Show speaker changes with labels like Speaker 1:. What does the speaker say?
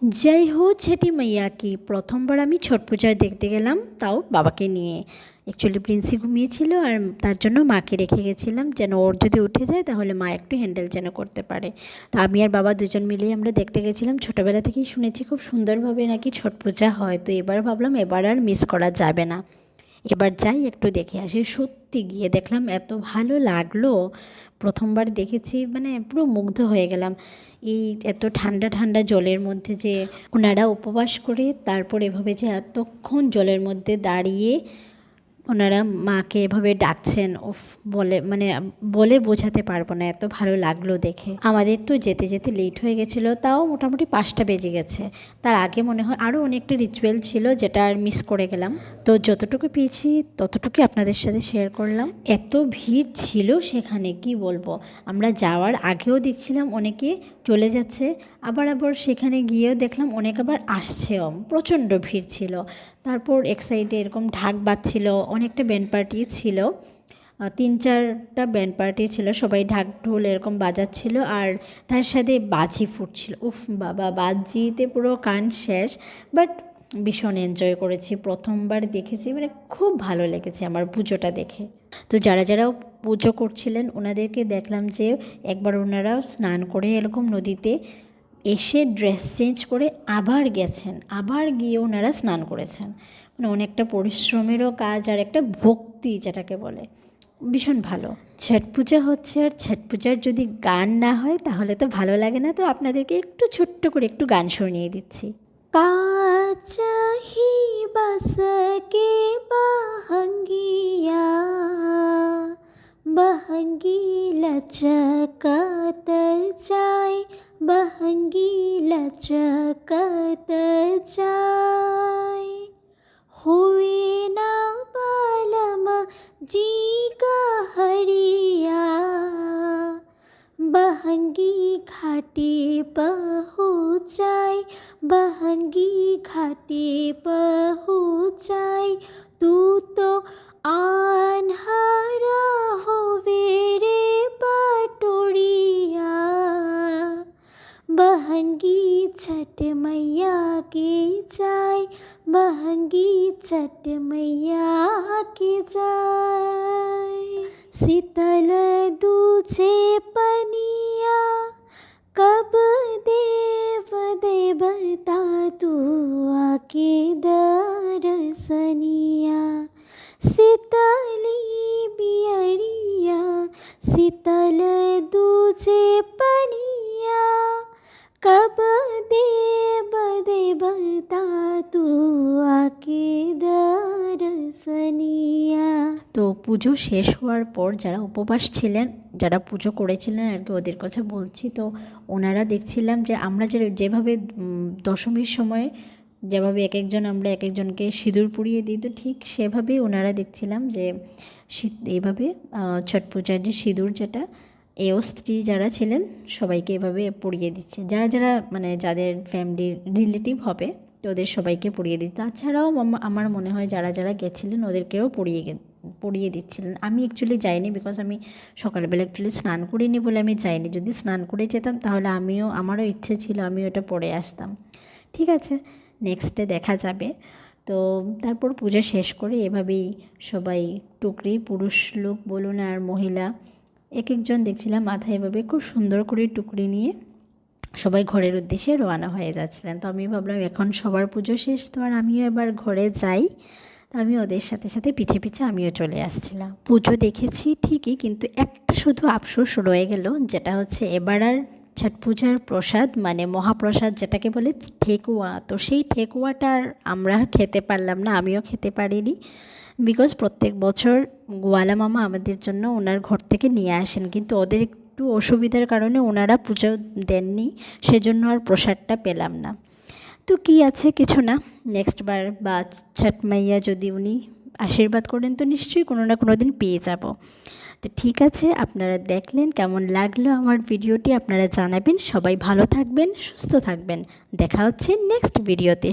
Speaker 1: जय हो छठी मैया की प्रथमবার আমি ছট পূজা দেখতে গেলাম, তাও বাবাকে নিয়ে। অ্যাকচুয়ালি প্রিন্সি ঘুমিয়েছিল আর তার জন্য মাকে রেখে গেছিলাম, যেন ওর যদি উঠে যায় তাহলে মা একটু হ্যান্ডেল যেন করতে পারে। তো আমি আর বাবা দুজন মিলেই আমরা দেখতে গেছিলাম। ছোটোবেলা থেকেই শুনেছি খুব সুন্দরভাবে নাকি ছট পূজা হয়, তো এবার ভাবলাম এবার আর মিস করা যাবে না, এবার যাই একটু দেখে আসি। সত্যি গিয়ে দেখলাম এত ভালো লাগলো, প্রথমবার দেখেছি, মানে পুরো মুগ্ধ হয়ে গেলাম। এই এত ঠান্ডা ঠান্ডা জলের মধ্যে যে ওনারা উপবাস করে তারপর এভাবে যে এতক্ষণ জলের মধ্যে দাঁড়িয়ে ওনারা মাকে এভাবে ডাকছেন, ওফ বলে বোঝাতে পারবো না, এত ভালো লাগলো দেখে। আমাদের তো যেতে যেতে লেট হয়ে গেছিলো, তাও মোটামুটি 5টা বেজে গেছে। তার আগে মনে হয় আরও অনেকটা রিচুয়াল ছিল যেটা আর মিস করে গেলাম। তো যতটুকু পেয়েছি ততটুকুই আপনাদের সাথে শেয়ার করলাম। এত ভিড় ছিল সেখানে কি বলবো, আমরা যাওয়ার আগেও দেখছিলাম অনেকে চলে যাচ্ছে, আবার সেখানে গিয়েও দেখলাম অনেক আবার আসছেও, প্রচণ্ড ভিড় ছিল। তারপর এক সাইডে এরকম ঢাক বাজছিল, অনেকটা ব্যান্ড পার্টি ছিল, 3-4টা ব্যান্ড পার্টি ছিল, সবাই ঢাক ঢোল এরকম বাজাচ্ছিল আর তার সাথে বাজি ফুটছিল। উফ বাবা, বাজিতে পুরো কান শেষ। বাট ভীষণ এনজয় করেছি, প্রথমবার দেখেছি, মানে খুব ভালো লেগেছে আমার পুজোটা দেখে। তো যারা যারা পুজো করছিলেন ওনাদেরকে দেখলাম যে একবার ওনারা স্নান করে এরকম নদীতে এসে ড্রেস চেঞ্জ করে আবার গেছেন, আবার গিয়ে ওনারা স্নান করেছেন। মানে অনেকটা পরিশ্রমেরও কাজ আর একটা ভক্তি যেটাকে বলে, ভীষণ ভালো। ছট পূজা হচ্ছে, আর ছট পূজার যদি গান না হয় তাহলে তো ভালো লাগে না। তো আপনাদেরকে একটু ছোট্ট করে একটু গান শুনিয়ে দিচ্ছি। কাচাহি বাসকে বাহঙ্গিয়া बहंगी लचकत जाय, बहंगी लचकत जाय, हुए ना बालम जी का हरिया, बहंगी घाटे पहुँचाय, बहंगी घाटे पहुँचाय, तू तो आन्हारा होवे रे पटोरिया, बहंगी छठ मैया के जाय, बहंगी छठ मैया के जाय, शीतल दूजे पनिया कब देव देवता तू आके दर्शनिया, शीतली बियरिया शीतल दूजे पनिया कब देव देवता तू आके दर्शनिया। তো পুজো শেষ হওয়ার পর যারা উপবাস ছিলেন, যারা পুজো করেছিলেন আর কি, ওদের কথা বলছি। তো ওনারা দেখছিলাম যে আমরা যেভাবে দশমীর সময় যেভাবে আমরা এক একজনকে সিঁদুর পরিয়ে দিই, তো ঠিক সেভাবেই ওনারা দেখছিলাম যে এইভাবে ছট পূজার যে সিঁদুর, যেটা এও স্ত্রী যারা ছিলেন সবাইকে এভাবে পরিয়ে দিচ্ছে, যারা যারা মানে যাদের ফ্যামিলির রিলেটিভ হবে তো ওদের সবাইকে পরিয়ে দিচ্ছে। তাছাড়াও আমার মনে হয় যারা যারা গেছিলেন ওদেরকেও পরিয়ে দিচ্ছিলেন। আমি অ্যাকচুয়ালি যাইনি, বিকজ আমি সকালবেলা অ্যাকচুয়ালি স্নান করিনি বলে আমি যাইনি। যদি স্নান করে যেতাম তাহলে আমারও ইচ্ছে ছিল আমি ওটা পরে আসতাম। ঠিক আছে, নেক্সট ডে দেখা যাবে। তো তারপর পূজা শেষ করে এভাবেই সবাই টুকরি, পুরুষ লোক বলুন আর মহিলা, এক একজন দেখছিলাম মাথায় এভাবে খুব সুন্দর করে টুকরি নিয়ে সবাই ঘরের উদ্দেশ্যে রওনা হয়ে যাচ্ছিলেন। তো আমি ভাবলাম এখন সবার পুজো শেষ, তো আর আমিও এবার ঘরে যাই। তো আমি ওদের সাথে সাথে পিছে পিছে আমিও চলে আসছিলাম। পুজো দেখেছি ঠিকই, কিন্তু একটা শুধু আফসোস রয়ে গেল, যেটা হচ্ছে এবার আর ছট পূজার প্রসাদ মানে মহাপ্রসাদ যেটাকে বলে ঠেকুয়া, তো সেই ঠেকুয়াটা আমরা খেতে পারলাম না, আমিও খেতে পারিনি। বিকজ প্রত্যেক বছর গোয়ালা মামা আমাদের জন্য ওনার ঘর থেকে নিয়ে আসেন, কিন্তু ওদের একটু অসুবিধার কারণে ওনারা পুজো দেননি, সেজন্য আর প্রসাদটা পেলাম না। তো কি আছে, কিছু না, নেক্সট বার বা ছট মাইয়া যদি উনি আশীর্বাদ করেন তো নিশ্চয়ই কোনো না কোনো দিন পেয়ে যাব। তো ঠিক আছে, আপনারা দেখলেন, কেমন লাগলো আমার ভিডিওটি আপনারা জানাবেন। সবাই ভালো থাকবেন, সুস্থ থাকবেন, দেখা হচ্ছে নেক্সট ভিডিওতে।